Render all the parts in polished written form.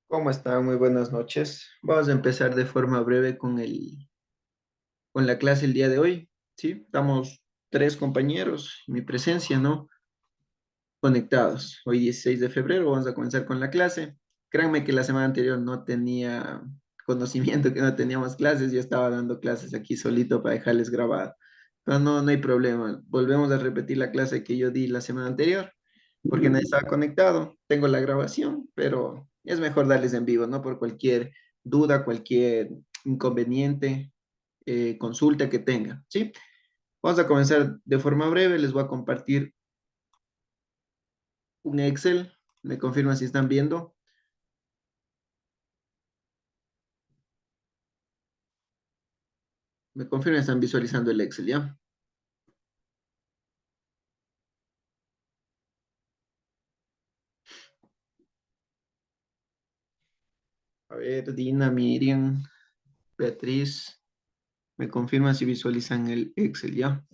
¿Cómo están? Muy buenas noches. Vamos a empezar de forma breve con la clase el día de hoy. Sí, estamos tres compañeros, mi presencia, ¿no? Conectados. Hoy 16 de febrero vamos a comenzar con la clase. Créanme que la semana anterior no tenía conocimiento que no teníamos clases, yo estaba dando clases aquí solito para dejarles grabado. Pero no hay problema. Volvemos a repetir la clase que yo di la semana anterior, porque nadie estaba conectado. Tengo la grabación, pero es mejor darles en vivo, ¿no? Por cualquier duda, cualquier inconveniente, consulta que tengan, ¿sí? Vamos a comenzar de forma breve. Les voy a compartir un Excel. Me confirman si están viendo. Me confirman si están visualizando el Excel, ¿ya? A ver, Dina, Miriam, Beatriz, me confirman si visualizan el Excel, ¿ya?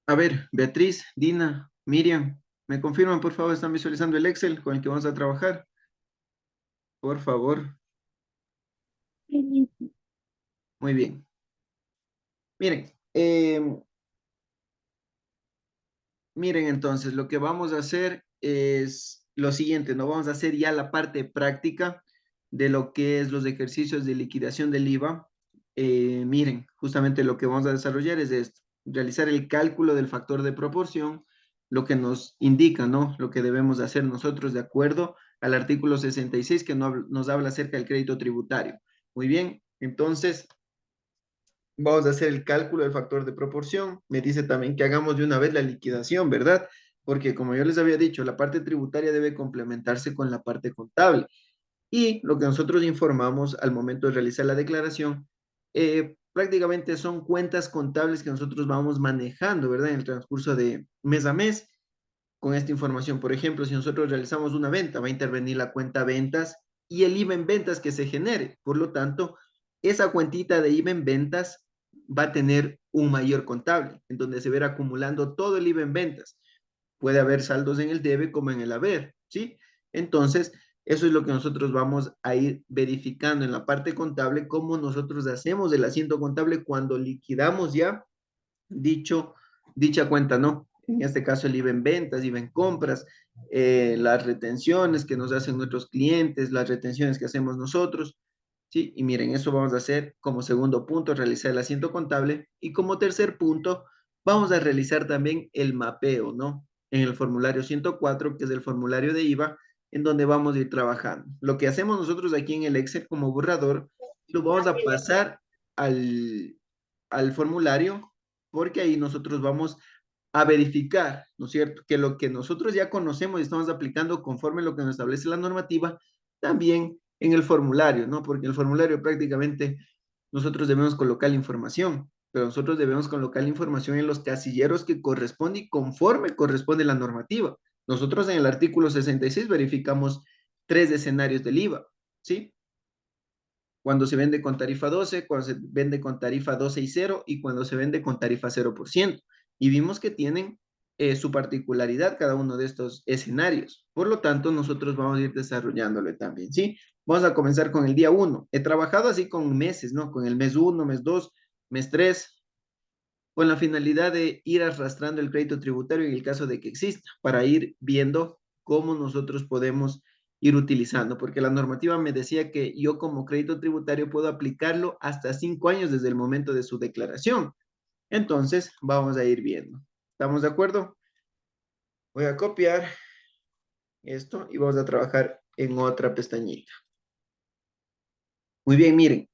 A ver, Beatriz, Dina, Miriam, me confirman, por favor, están visualizando el Excel con el que vamos a trabajar. Por favor. Muy bien. Miren, miren entonces, lo que vamos a hacer es lo siguiente, ¿no? Vamos a hacer ya la parte práctica de lo que es los ejercicios de liquidación del IVA. Miren, justamente lo que vamos a desarrollar es esto, realizar el cálculo del factor de proporción, lo que nos indica, ¿no? Lo que debemos hacer nosotros de acuerdo al artículo 66 que nos habla acerca del crédito tributario. Muy bien, entonces vamos a hacer el cálculo del factor de proporción. Me dice también que hagamos de una vez la liquidación, ¿verdad? Porque como yo les había dicho, la parte tributaria debe complementarse con la parte contable. Y lo que nosotros informamos al momento de realizar la declaración, prácticamente son cuentas contables que nosotros vamos manejando, ¿verdad? En el transcurso de mes a mes con esta información. Por ejemplo, si nosotros realizamos una venta, va a intervenir la cuenta ventas y el IVA en ventas que se genere. Por lo tanto, esa cuentita de IVA en ventas va a tener un mayor contable, en donde se verá acumulando todo el IVA en ventas. Puede haber saldos en el debe como en el haber, ¿sí? Entonces, eso es lo que nosotros vamos a ir verificando en la parte contable, cómo nosotros hacemos el asiento contable cuando liquidamos ya dicho, dicha cuenta, ¿no? En este caso el IVA en ventas, IVA en compras, las retenciones que nos hacen nuestros clientes, las retenciones que hacemos nosotros, ¿sí? Y miren, eso vamos a hacer como segundo punto, realizar el asiento contable. Y como tercer punto, vamos a realizar también el mapeo, ¿no? En el formulario 104, que es el formulario de IVA, en donde vamos a ir trabajando. Lo que hacemos nosotros aquí en el Excel como borrador, lo vamos a pasar al, al formulario porque ahí nosotros vamos a verificar, ¿no es cierto? Que lo que nosotros ya conocemos y estamos aplicando conforme a lo que nos establece la normativa, también en el formulario, ¿no? Porque en el formulario prácticamente nosotros debemos colocar la información, pero nosotros debemos colocar la información en los casilleros que corresponde y conforme corresponde la normativa. Nosotros en el artículo 66 verificamos tres escenarios del IVA, ¿sí? Cuando se vende con tarifa 12, cuando se vende con tarifa 12 y 0 y cuando se vende con tarifa 0%. Y vimos que tienen su particularidad cada uno de estos escenarios. Por lo tanto, nosotros vamos a ir desarrollándolo también, ¿sí? Vamos a comenzar con el día 1. He trabajado así con meses, ¿no? Con el mes 1, mes 2, mes 3, con la finalidad de ir arrastrando el crédito tributario en el caso de que exista, para ir viendo cómo nosotros podemos ir utilizando, porque la normativa me decía que yo como crédito tributario puedo aplicarlo hasta 5 años desde el momento de su declaración. Entonces, vamos a ir viendo. ¿Estamos de acuerdo? Voy a copiar esto y vamos a trabajar en otra pestañita. Muy bien, miren,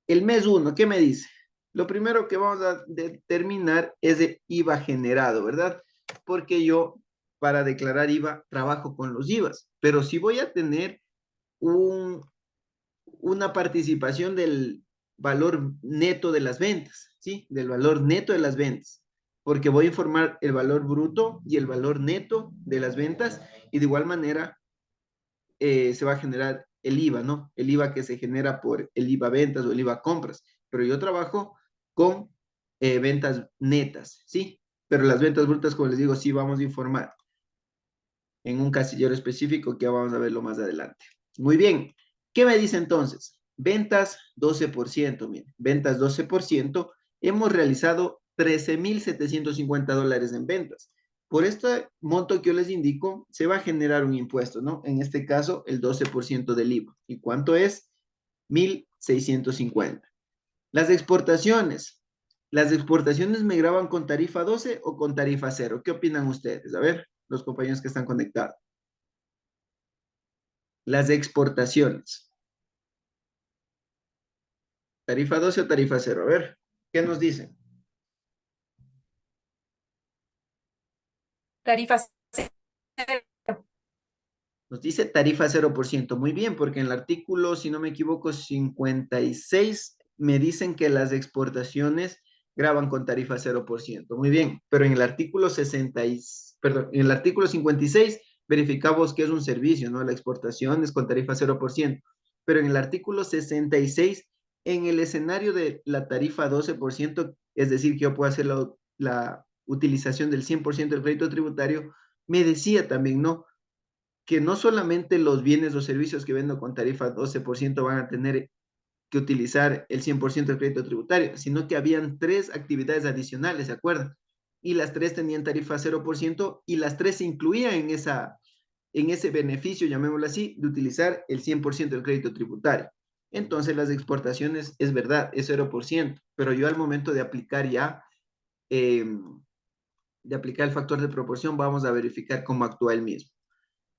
el mes 1, ¿qué me dice? Lo primero que vamos a determinar es el IVA generado, ¿verdad? Porque yo para declarar IVA trabajo con los IVAs, pero si voy a tener un, una participación del valor neto de las ventas, ¿sí? Del valor neto de las ventas, porque voy a informar el valor bruto y el valor neto de las ventas y de igual manera se va a generar el IVA, ¿no? El IVA que se genera por el IVA ventas o el IVA compras, pero yo trabajo con ventas netas, ¿sí? Pero las ventas brutas, como les digo, sí vamos a informar en un casillero específico que vamos a verlo más adelante. Muy bien, ¿qué me dice entonces? Ventas 12%, miren, ventas 12%, hemos realizado $13,750 en ventas. Por este monto que yo les indico, se va a generar un impuesto, ¿no? En este caso, el 12% del IVA. ¿Y cuánto es? 1,650. Las exportaciones. ¿Las exportaciones me graban con tarifa 12 o con tarifa 0? ¿Qué opinan ustedes? A ver, los compañeros que están conectados. Las exportaciones. ¿Tarifa 12 o tarifa 0? A ver, ¿qué nos dicen? Tarifa cero. Nos dice tarifa 0%. Muy bien, porque en el artículo, si no me equivoco, 56, me dicen que las exportaciones graban con tarifa 0%. Muy bien, pero en el artículo 60, perdón, en el artículo 56 verificamos que es un servicio, ¿no? La exportación es con tarifa 0%. Pero en el artículo 66, en el escenario de la tarifa 12%, es decir, que yo puedo hacer la utilización del 100% del crédito tributario, me decía también, ¿no? Que no solamente los bienes o servicios que vendo con tarifa 12% van a tener que utilizar el 100% del crédito tributario, sino que habían tres actividades adicionales, ¿se acuerdan? Y las tres tenían tarifa 0% y las tres se incluían en ese beneficio, llamémoslo así, de utilizar el 100% del crédito tributario. Entonces las exportaciones, es verdad, es 0%, pero yo al momento de aplicar ya, eh, de aplicar el factor de proporción, vamos a verificar cómo actúa el mismo.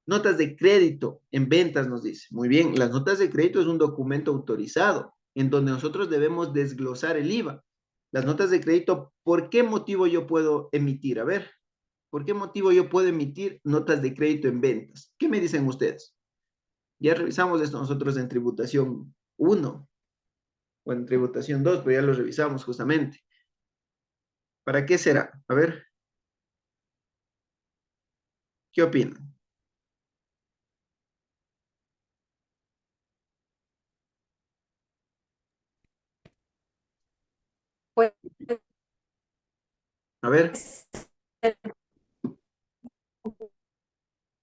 Notas de crédito en ventas nos dice. Muy bien, las notas de crédito es un documento autorizado en donde nosotros debemos desglosar el IVA. Las notas de crédito, ¿por qué motivo yo puedo emitir? A ver, ¿por qué motivo yo puedo emitir notas de crédito en ventas? ¿Qué me dicen ustedes? Ya revisamos esto nosotros en tributación 1 o en tributación 2, pero ya lo revisamos justamente. ¿Para qué será? A ver, ¿qué opinan? Pues, A ver,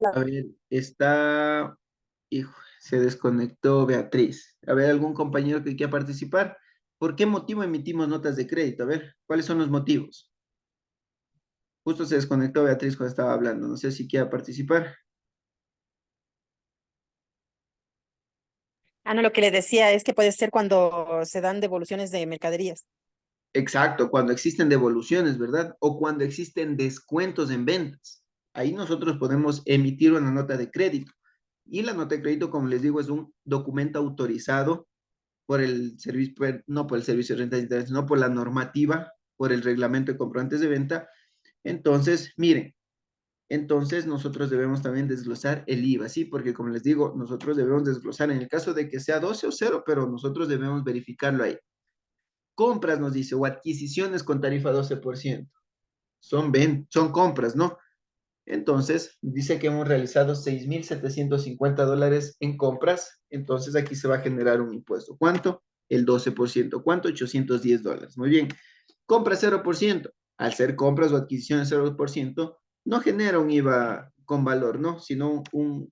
a ver, está. Hijo, se desconectó Beatriz. A ver, ¿algún compañero que quiera participar? ¿Por qué motivo emitimos notas de crédito? A ver, ¿cuáles son los motivos? Justo se desconectó Beatriz cuando estaba hablando. No sé si quiera participar. no, lo que le decía es que puede ser cuando se dan devoluciones de mercaderías. Exacto, cuando existen devoluciones, ¿verdad? O cuando existen descuentos en ventas. Ahí nosotros podemos emitir una nota de crédito. Y la nota de crédito, como les digo, es un documento autorizado por el servicio, no por el servicio de rentas de interés, sino por la normativa, por el reglamento de comprobantes de venta. Entonces, miren, entonces nosotros debemos también desglosar el IVA, ¿sí? Porque como les digo, nosotros debemos desglosar en el caso de que sea 12 o 0, pero nosotros debemos verificarlo ahí. Compras nos dice, o adquisiciones con tarifa 12%. Son compras, ¿no? Entonces, dice que hemos realizado $6,750 en compras. Entonces, aquí se va a generar un impuesto. ¿Cuánto? El 12%. ¿Cuánto? $810. Muy bien. Compra 0%. Al ser compras o adquisiciones 0%, no genera un IVA con valor, ¿no? Sino un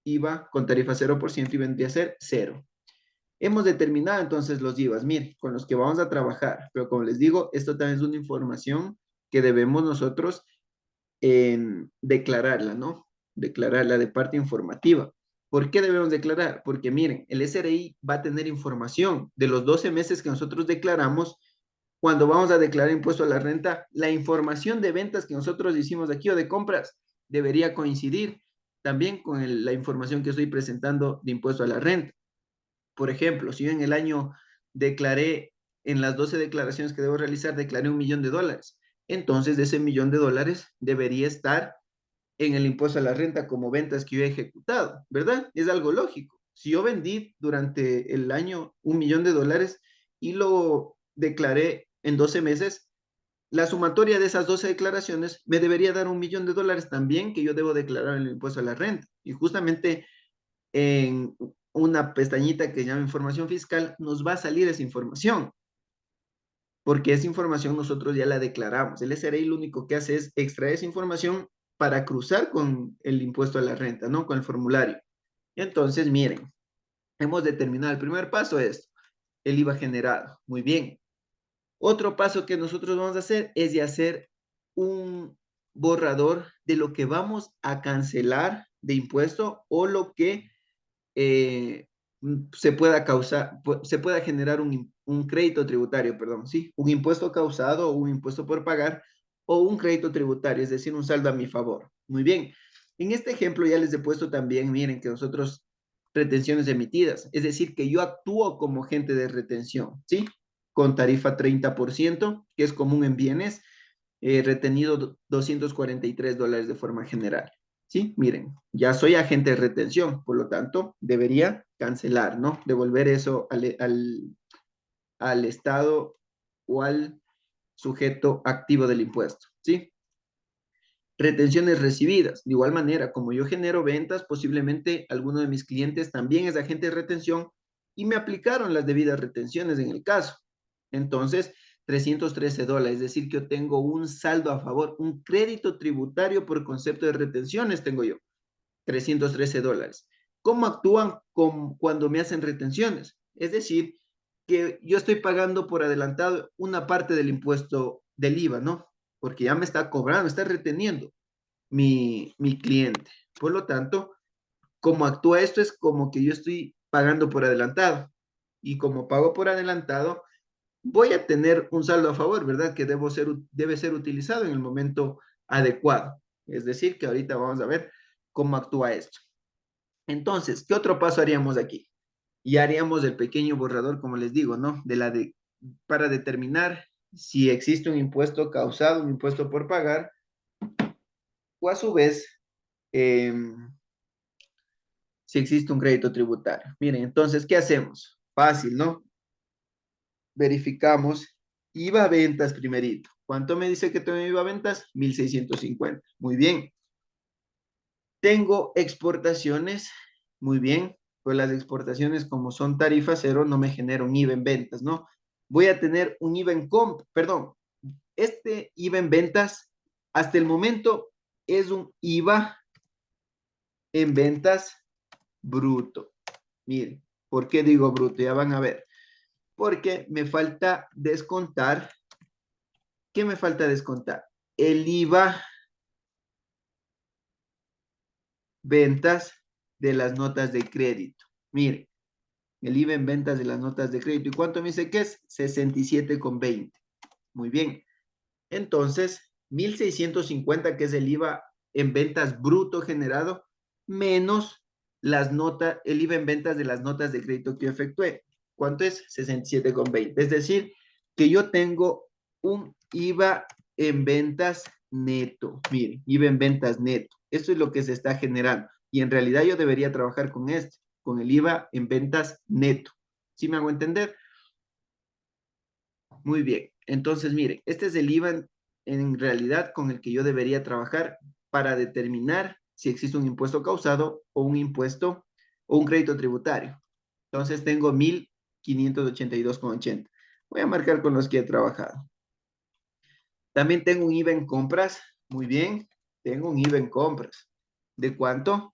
IVA con tarifa 0% y vendría a ser cero. Hemos determinado entonces los IVAs, mire, con los que vamos a trabajar. Pero como les digo, esto también es una información que debemos nosotros declararla, ¿no? Declararla de parte informativa. ¿Por qué debemos declarar? Porque miren, el SRI va a tener información de los 12 meses que nosotros declaramos. Cuando vamos a declarar impuesto a la renta, la información de ventas que nosotros hicimos aquí o de compras debería coincidir también con la información que estoy presentando de impuesto a la renta. Por ejemplo, si yo en el año declaré, en las 12 declaraciones que debo realizar, declaré $1,000,000, entonces de ese $1,000,000 debería estar en el impuesto a la renta como ventas que yo he ejecutado, ¿verdad? Es algo lógico. Si yo vendí durante el año $1.000.000 y lo declaré en 12 meses, la sumatoria de esas 12 declaraciones me debería dar $1.000.000 también que yo debo declarar en el impuesto a la renta. Y justamente en una pestañita que se llama información fiscal nos va a salir esa información, porque esa información nosotros ya la declaramos. El SRI lo único que hace es extraer esa información para cruzar con el impuesto a la renta, ¿no? Con el formulario. Y entonces, miren, hemos determinado el primer paso es el IVA generado. Muy bien. Otro paso que nosotros vamos a hacer es de hacer un borrador de lo que vamos a cancelar de impuesto o lo que eh, se pueda causar, se pueda generar un crédito tributario, perdón, sí, un impuesto causado o un impuesto por pagar o un crédito tributario, es decir, un saldo a mi favor. Muy bien. En este ejemplo ya les he puesto también, miren, que nosotros retenciones emitidas, es decir, que yo actúo como agente de retención, ¿sí? Con tarifa 30%, que es común en bienes, retenido $243 de forma general. ¿Sí? Miren, ya soy agente de retención, por lo tanto, debería cancelar, ¿no? Devolver eso al Estado o al sujeto activo del impuesto, ¿sí? Retenciones recibidas. De igual manera, como yo genero ventas, posiblemente alguno de mis clientes también es agente de retención y me aplicaron las debidas retenciones en el caso. Entonces, $313, es decir, que yo tengo un saldo a favor, un crédito tributario por concepto de retenciones tengo yo, $313. ¿Cómo actúan cuando me hacen retenciones? Es decir, que yo estoy pagando por adelantado una parte del impuesto del IVA, ¿no? Porque ya me está cobrando, está reteniendo mi cliente. Por lo tanto, como actúa esto es como que yo estoy pagando por adelantado. Y como pago por adelantado, voy a tener un saldo a favor, ¿verdad? Que debe ser utilizado en el momento adecuado. Es decir, que ahorita vamos a ver cómo actúa esto. Entonces, ¿qué otro paso haríamos aquí? Y haríamos el pequeño borrador, como les digo, ¿no? Para determinar si existe un impuesto causado, un impuesto por pagar, o a su vez, eh, si existe un crédito tributario. Miren, entonces, ¿qué hacemos? Fácil, ¿no? Verificamos IVA ventas primerito. ¿Cuánto me dice que tengo IVA ventas? 1.650. Muy bien. Tengo exportaciones. Muy bien. Pues las exportaciones, como son tarifa cero, no me genera un IVA en ventas, ¿no? Voy a tener un IVA en perdón, este IVA en ventas, hasta el momento, es un IVA en ventas bruto. Miren, ¿por qué digo bruto? Ya van a ver. Porque me falta descontar. ¿Qué me falta descontar? El IVA ventas de las notas de crédito. Miren, el IVA en ventas de las notas de crédito. ¿Y cuánto me dice que es? 67,20. Muy bien. Entonces, 1.650, que es el IVA en ventas bruto generado, menos el IVA en ventas de las notas de crédito que yo efectué. ¿Cuánto es? 67,20. Es decir, que yo tengo un IVA en ventas neto. Miren, IVA en ventas neto. Esto es lo que se está generando. Y en realidad yo debería trabajar con el IVA en ventas neto. ¿Sí me hago entender? Muy bien. Entonces, miren, este es el IVA en realidad con el que yo debería trabajar para determinar si existe un impuesto causado o un impuesto o un crédito tributario. Entonces, tengo 1.582,80. Voy a marcar con los que he trabajado. También tengo un IVA en compras. Muy bien. Tengo un IVA en compras. ¿De cuánto?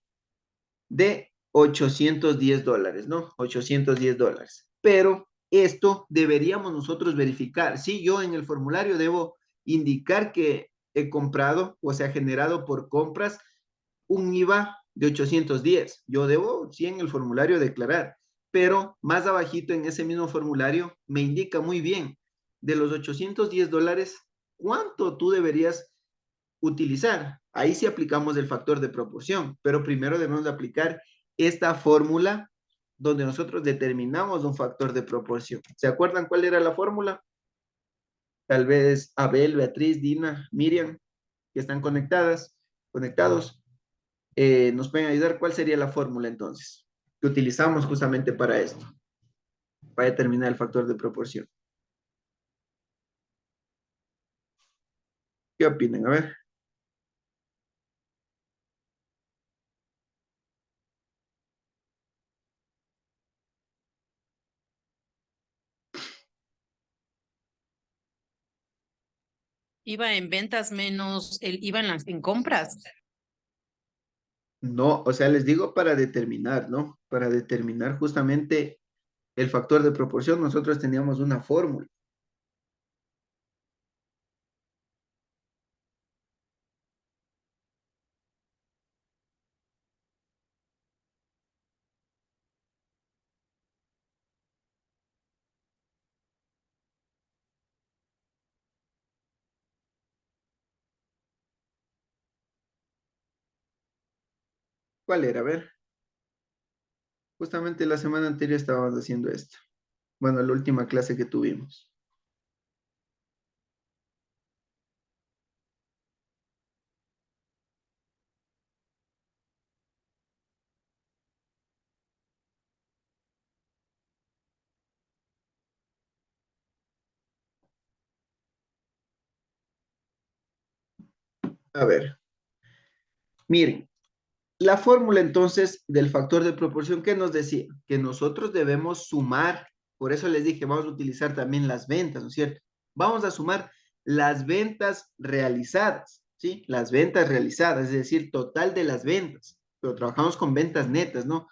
De $810, ¿no? $810. Pero esto deberíamos nosotros verificar. Sí, yo en el formulario debo indicar que he comprado o se ha generado por compras un IVA de 810. Yo debo, sí, en el formulario declarar, pero más abajito en ese mismo formulario me indica muy bien de los $810, ¿cuánto tú deberías utilizar? Ahí sí aplicamos el factor de proporción, pero primero debemos de aplicar esta fórmula donde nosotros determinamos un factor de proporción. ¿Se acuerdan cuál era la fórmula? Tal vez Abel, Beatriz, Dina, Miriam, que están conectados, nos pueden ayudar. ¿Cuál sería la fórmula entonces? que utilizamos justamente para esto, para determinar el factor de proporción. ¿Qué opinan? A ver. IVA en ventas menos el IVA en compras. No, o sea, les digo para determinar, ¿no? Para determinar justamente el factor de proporción, nosotros teníamos una fórmula. ¿Cuál era? A ver, justamente la semana anterior estábamos haciendo esto. Bueno, la última clase que tuvimos. A ver, miren, la fórmula entonces del factor de proporción, ¿qué nos decía? Que nosotros debemos sumar, por eso les dije, vamos a utilizar también las ventas, ¿no es cierto? Vamos a sumar las ventas realizadas, ¿sí? Las ventas realizadas, es decir, total de las ventas, pero trabajamos con ventas netas, ¿no?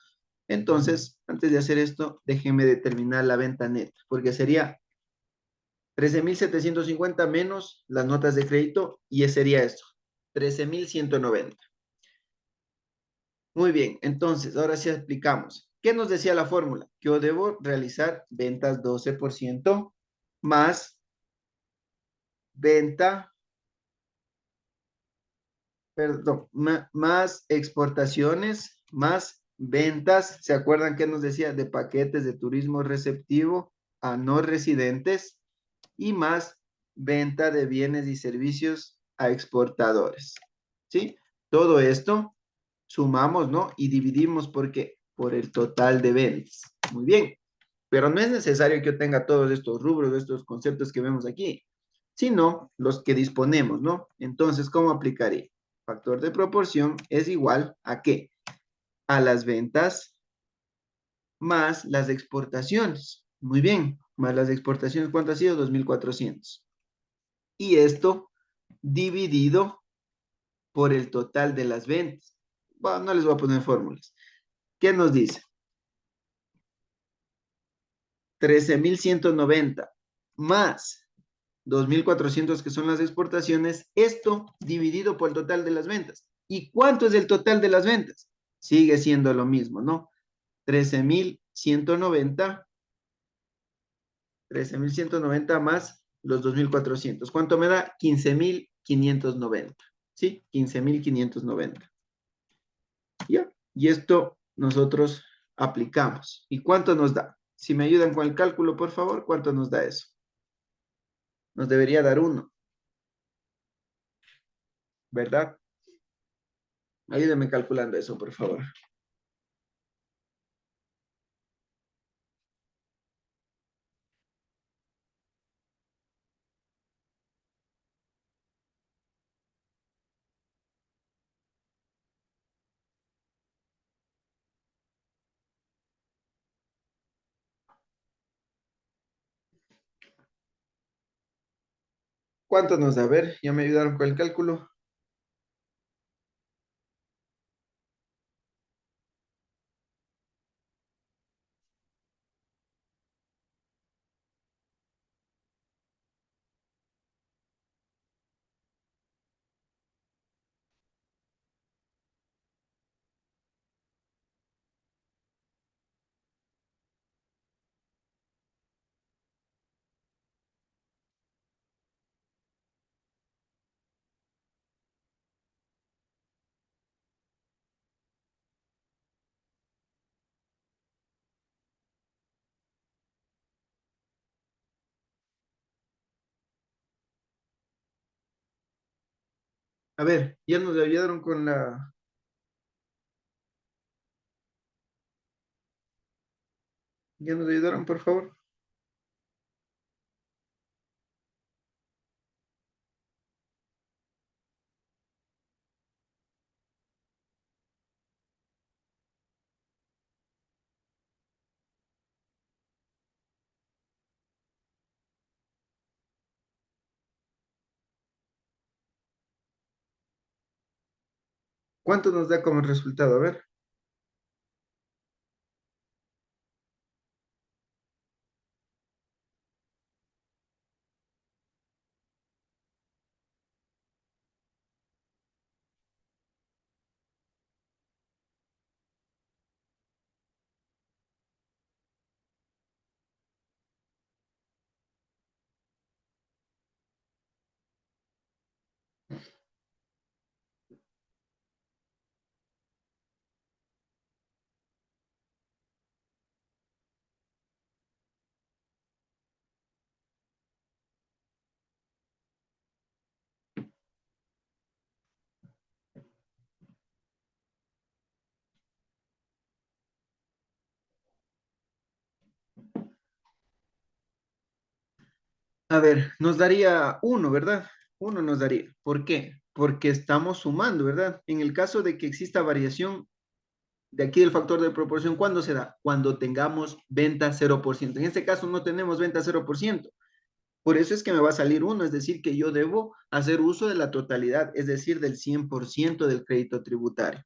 Entonces, antes de hacer esto, déjenme determinar la venta neta, porque sería 13.750 menos las notas de crédito y ese sería esto, 13.190. Muy bien, entonces, ahora sí explicamos. ¿Qué nos decía la fórmula? Que yo debo realizar ventas 12% más venta, perdón, más exportaciones, más ventas. ¿Se acuerdan qué nos decía? De paquetes de turismo receptivo a no residentes y más venta de bienes y servicios a exportadores. ¿Sí? Todo esto sumamos, ¿no? Y dividimos porque por el total de ventas. Muy bien. Pero no es necesario que yo tenga todos estos rubros, estos conceptos que vemos aquí, sino los que disponemos, ¿no? Entonces, ¿cómo aplicaría? Factor de proporción es igual a qué? A las ventas más las exportaciones. Muy bien, más las exportaciones, ¿cuánto ha sido? 2.400. Y esto dividido por el total de las ventas. Bueno, no les voy a poner fórmulas. ¿Qué nos dice? 13.190 más 2.400 que son las exportaciones, esto dividido por el total de las ventas. ¿Y cuánto es el total de las ventas? Sigue siendo lo mismo, ¿no? 13.190, 13.190 más los 2.400. ¿Cuánto me da? 15.590. ¿Sí? 15.590. ¿Ya? Y esto nosotros aplicamos. ¿Y cuánto nos da? Si me ayudan con el cálculo, por favor, ¿cuánto nos da eso? Nos debería dar 1, ¿verdad? Ayúdenme calculando eso, por favor. ¿Cuánto nos da? A ver, ya me ayudaron con el cálculo. A ver, ya nos ayudaron con la... ¿Ya nos ayudaron, por favor? ¿Cuánto nos da como resultado? A ver. A ver, nos daría uno, ¿verdad? Uno nos daría. ¿Por qué? Porque estamos sumando, ¿verdad? En el caso de que exista variación de aquí del factor de proporción, ¿cuándo se da? Cuando tengamos venta 0%. En este caso no tenemos venta 0%. Por eso es que me va a salir uno, es decir, que yo debo hacer uso de la totalidad, es decir, del 100% del crédito tributario,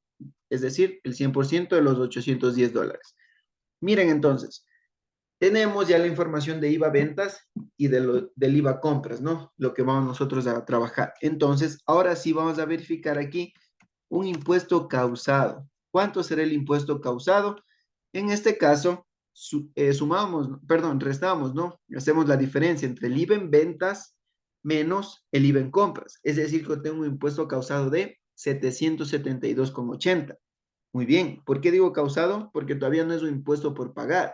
es decir, el 100% de los $810. Miren entonces, tenemos ya la información de IVA ventas y del IVA compras, ¿no? Lo que vamos nosotros a trabajar. Entonces, ahora sí vamos a verificar aquí un impuesto causado. ¿Cuánto será el impuesto causado? En este caso, sumamos, perdón, restamos, ¿no? Hacemos la diferencia entre el IVA en ventas menos el IVA en compras. Es decir, que tengo un impuesto causado de 772,80. Muy bien. ¿Por qué digo causado? Porque todavía no es un impuesto por pagar,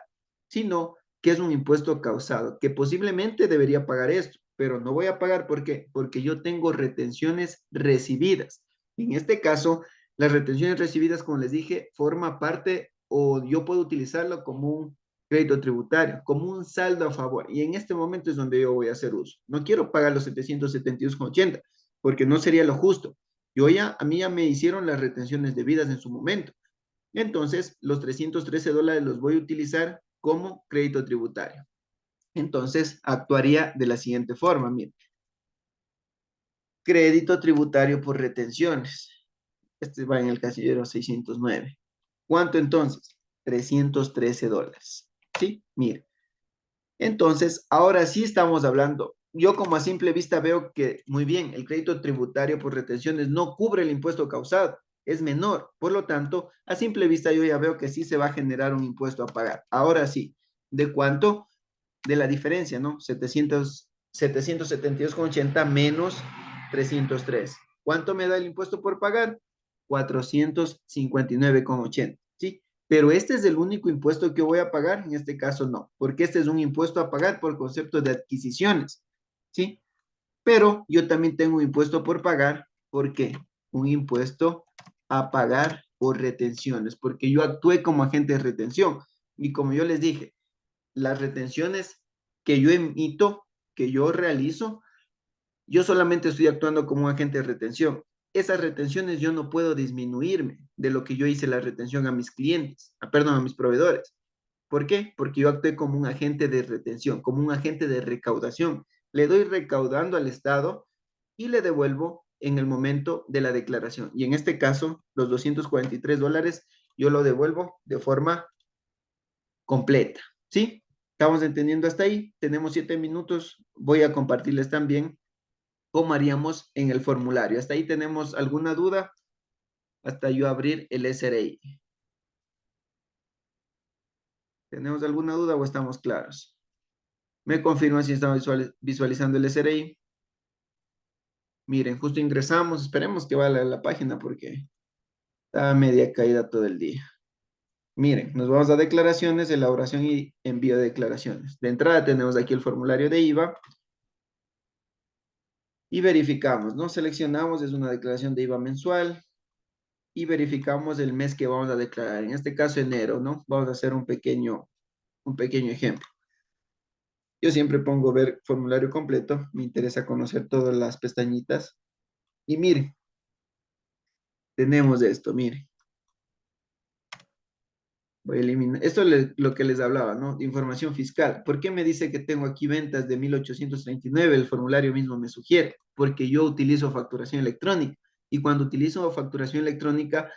sino que es un impuesto causado, que posiblemente debería pagar esto, pero no voy a pagar. ¿Por qué? Porque yo tengo retenciones recibidas. En este caso, las retenciones recibidas, como les dije, forma parte o yo puedo utilizarlo como un crédito tributario, como un saldo a favor. Y en este momento es donde yo voy a hacer uso. No quiero pagar los 772,80 porque no sería lo justo. A mí ya me hicieron las retenciones debidas en su momento. Entonces, los $313 los voy a utilizar como crédito tributario. Entonces, actuaría de la siguiente forma. Mire, crédito tributario por retenciones. Este va en el casillero 609. ¿Cuánto entonces? $313. ¿Sí? Mire. Entonces, ahora sí estamos hablando. Yo como a simple vista veo que, muy bien, el crédito tributario por retenciones no cubre el impuesto causado, es menor. Por lo tanto, a simple vista yo ya veo que sí se va a generar un impuesto a pagar. Ahora sí, ¿de cuánto? De la diferencia, ¿no? 772,80 menos 303. ¿Cuánto me da el impuesto por pagar? 459,80, ¿sí? Pero este es el único impuesto que voy a pagar, en este caso no, porque este es un impuesto a pagar por concepto de adquisiciones, ¿sí? Pero yo también tengo un impuesto por pagar, ¿por qué? Un impuesto a pagar por retenciones, porque yo actué como agente de retención. Y como yo les dije, las retenciones que yo emito, que yo realizo, yo solamente estoy actuando como un agente de retención. Esas retenciones yo no puedo disminuirme de lo que yo hice la retención a mis clientes, perdón, a mis proveedores. ¿Por qué? Porque yo actué como un agente de retención, como un agente de recaudación. Le doy recaudando al Estado y le devuelvo en el momento de la declaración. Y en este caso, los $243, yo lo devuelvo de forma completa. ¿Sí? ¿Estamos entendiendo hasta ahí? Tenemos 7 minutos. Voy a compartirles también cómo haríamos en el formulario. ¿Hasta ahí tenemos alguna duda? Hasta yo abrir el SRI. ¿Tenemos alguna duda o estamos claros? Me confirman si estamos visualizando el SRI. Miren, justo ingresamos. Esperemos que valga la página porque está media caída todo el día. Miren, nos vamos a declaraciones, elaboración y envío de declaraciones. De entrada tenemos aquí el formulario de IVA y verificamos, ¿no? Seleccionamos, es una declaración de IVA mensual y verificamos el mes que vamos a declarar. En este caso, enero, ¿no? Vamos a hacer un pequeño un pequeño ejemplo. Yo siempre pongo ver formulario completo, me interesa conocer todas las pestañitas. Y mire, tenemos esto, mire. Voy a eliminar. Esto es lo que les hablaba, ¿no? De información fiscal. ¿Por qué me dice que tengo aquí ventas de 1839? El formulario mismo me sugiere, porque yo utilizo facturación electrónica. Y cuando utilizo facturación electrónica,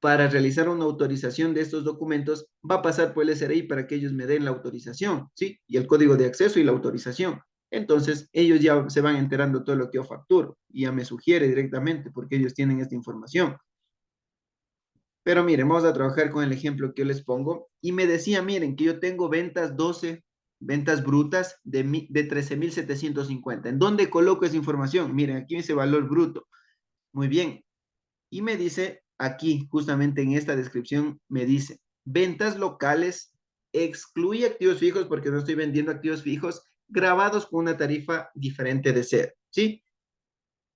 para realizar una autorización de estos documentos, va a pasar por el SRI para que ellos me den la autorización, ¿sí? Y el código de acceso y la autorización. Entonces, ellos ya se van enterando todo lo que yo facturo y ya me sugiere directamente porque ellos tienen esta información. Pero miren, vamos a trabajar con el ejemplo que yo les pongo. Y me decía, miren, que yo tengo ventas 12, ventas brutas de 13,750. ¿En dónde coloco esa información? Miren, aquí dice valor bruto. Muy bien. Y me dice aquí, justamente en esta descripción, me dice, ventas locales, excluye activos fijos porque no estoy vendiendo activos fijos grabados con una tarifa diferente de cero, ¿sí?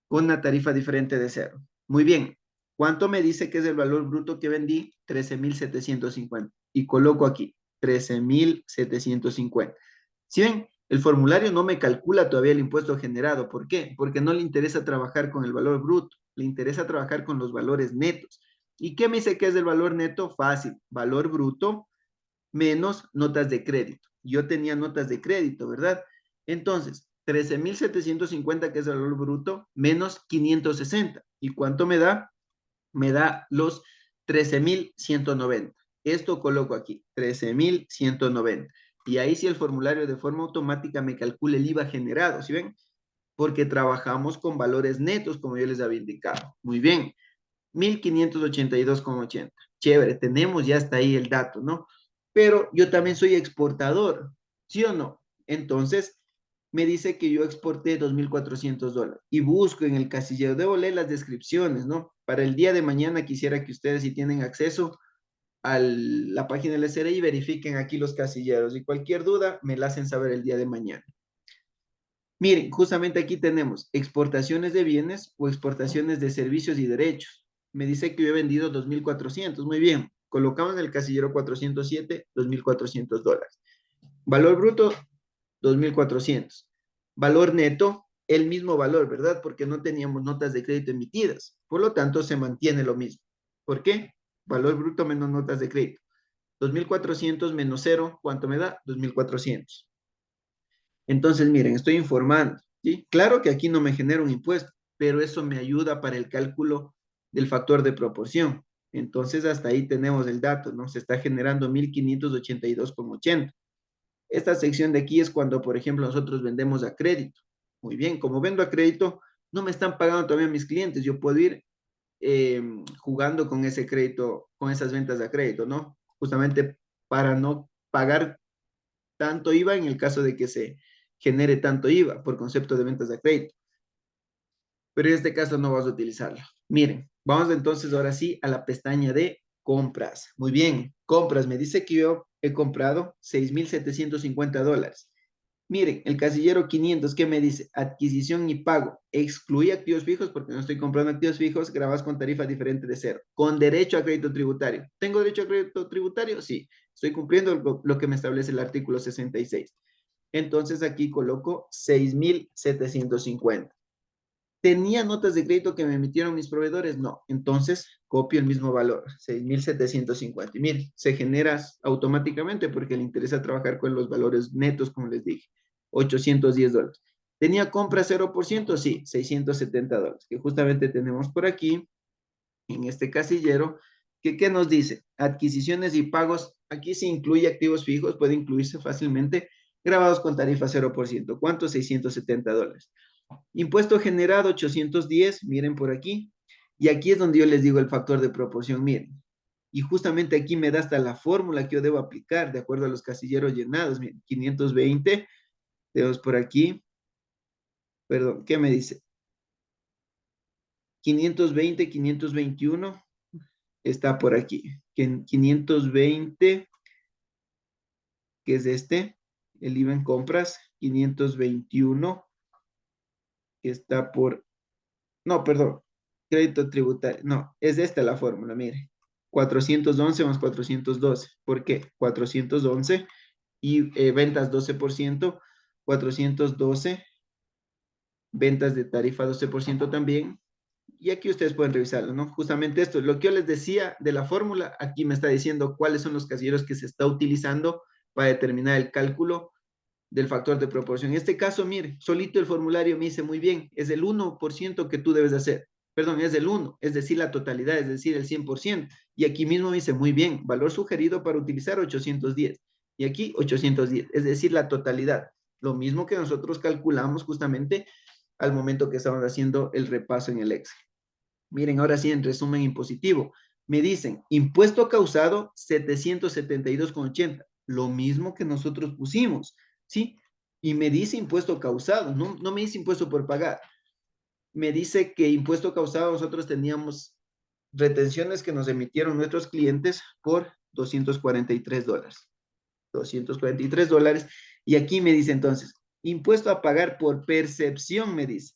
Con una tarifa diferente de cero. Muy bien. ¿Cuánto me dice que es el valor bruto que vendí? 13,750. Y coloco aquí, 13,750. Si ven, el formulario no me calcula todavía el impuesto generado. ¿Por qué? Porque no le interesa trabajar con el valor bruto, le interesa trabajar con los valores netos. ¿Y qué me dice que es el valor neto? Fácil, valor bruto menos notas de crédito. Yo tenía notas de crédito, ¿verdad? Entonces, 13,750 que es el valor bruto, menos 560. ¿Y cuánto me da? Me da los 13,190. Esto coloco aquí, 13,190. Y ahí sí el formulario de forma automática me calcula el IVA generado, ¿sí ven? Porque trabajamos con valores netos, como yo les había indicado. Muy bien, 1,582,80. Chévere, tenemos ya hasta ahí el dato, ¿no? Pero yo también soy exportador, ¿sí o no? Entonces, me dice que yo exporté $2,400 y busco en el casillero, debo leer las descripciones, ¿no? Para el día de mañana quisiera que ustedes, si tienen acceso a la página del SRI, verifiquen aquí los casilleros y cualquier duda me la hacen saber el día de mañana. Miren, justamente aquí tenemos exportaciones de bienes o exportaciones de servicios y derechos. Me dice que yo he vendido 2,400. Muy bien. Colocamos en el casillero 407, $2,400. Valor bruto, 2,400. Valor neto, el mismo valor, ¿verdad? Porque no teníamos notas de crédito emitidas. Por lo tanto, se mantiene lo mismo. ¿Por qué? Valor bruto menos notas de crédito. 2,400 menos cero, ¿cuánto me da? 2,400. Entonces, miren, estoy informando, ¿sí? Claro que aquí no me genera un impuesto, pero eso me ayuda para el cálculo del factor de proporción. Entonces, hasta ahí tenemos el dato, ¿no? Se está generando 1,582,80. Esta sección de aquí es cuando, por ejemplo, nosotros vendemos a crédito. Muy bien, como vendo a crédito, no me están pagando todavía mis clientes. Yo puedo ir jugando con ese crédito, con esas ventas a crédito, ¿no? Justamente para no pagar tanto IVA en el caso de que se genere tanto IVA por concepto de ventas a crédito. Pero en este caso no vas a utilizarlo. Miren, vamos entonces ahora sí a la pestaña de compras. Muy bien, compras. Me dice que yo he comprado $6,750. Miren, el casillero 500, ¿qué me dice? Adquisición y pago. Excluye activos fijos porque no estoy comprando activos fijos, grabas con tarifa diferente de cero. Con derecho a crédito tributario. ¿Tengo derecho a crédito tributario? Sí. Estoy cumpliendo lo que me establece el artículo 66. Entonces aquí coloco 6,750. ¿Tenía notas de crédito que me emitieron mis proveedores? No. Entonces copio el mismo valor, 6,750. Y miren, se genera automáticamente porque le interesa trabajar con los valores netos, como les dije, $810. ¿Tenía compra 0%? Sí, $670, que justamente tenemos por aquí, en este casillero, que ¿qué nos dice? Adquisiciones y pagos, aquí se incluye activos fijos, puede incluirse fácilmente, grabados con tarifa 0%. ¿Cuánto? $670. Impuesto generado 810, miren por aquí. Y aquí es donde yo les digo el factor de proporción, miren. Y justamente aquí me da hasta la fórmula que yo debo aplicar de acuerdo a los casilleros llenados. Miren, 520, tenemos por aquí. Perdón, ¿qué me dice? 520, 521 está por aquí. 520, que es este, el IVA en compras. 521, que está por no, perdón, crédito tributario. No, es esta la fórmula, mire. 411 más 412. ¿Por qué? 411 y ventas 12%, 412, ventas de tarifa 12% también. Y aquí ustedes pueden revisarlo, ¿no? Justamente esto, lo que yo les decía de la fórmula, aquí me está diciendo cuáles son los casilleros que se está utilizando para determinar el cálculo del factor de proporción. En este caso, mire, solito el formulario me dice muy bien, es el 1% que tú debes de hacer. Perdón, es del 1, es decir, la totalidad, es decir, el 100%. Y aquí mismo me dice muy bien, valor sugerido para utilizar 810. Y aquí 810, es decir, la totalidad. Lo mismo que nosotros calculamos justamente al momento que estamos haciendo el repaso en el Excel. Miren, ahora sí, en resumen impositivo. Me dicen, impuesto causado 772,80. Lo mismo que nosotros pusimos, ¿sí? Y me dice impuesto causado, no me dice impuesto por pagar. Me dice que impuesto causado nosotros teníamos retenciones que nos emitieron nuestros clientes por $243. $243. Y aquí me dice entonces, impuesto a pagar por percepción, me dice.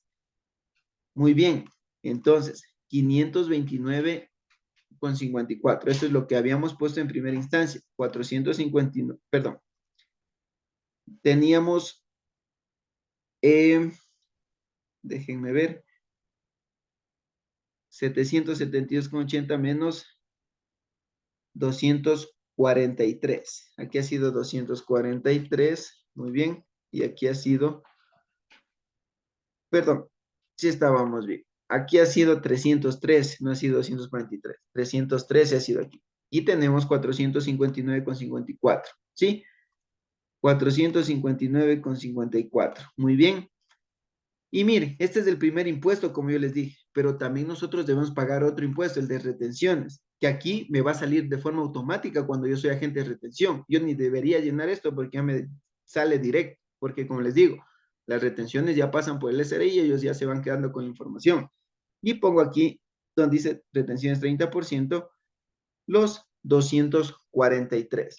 Muy bien, entonces, 529,54. Eso es lo que habíamos puesto en primera instancia. 459, perdón. Teníamos, déjenme ver, 772,80 menos 243. Aquí ha sido 243, muy bien. Y aquí ha sido, perdón, sí estábamos bien. Aquí ha sido 303, no ha sido 243. 313 ha sido aquí. Y tenemos 459,54, ¿sí? 459,54. Muy bien. Y mire, este es el primer impuesto, como yo les dije, pero también nosotros debemos pagar otro impuesto, el de retenciones, que aquí me va a salir de forma automática cuando yo soy agente de retención. Yo ni debería llenar esto porque ya me sale directo, porque como les digo, las retenciones ya pasan por el SRI y ellos ya se van quedando con la información. Y pongo aquí donde dice retenciones 30%, los 243.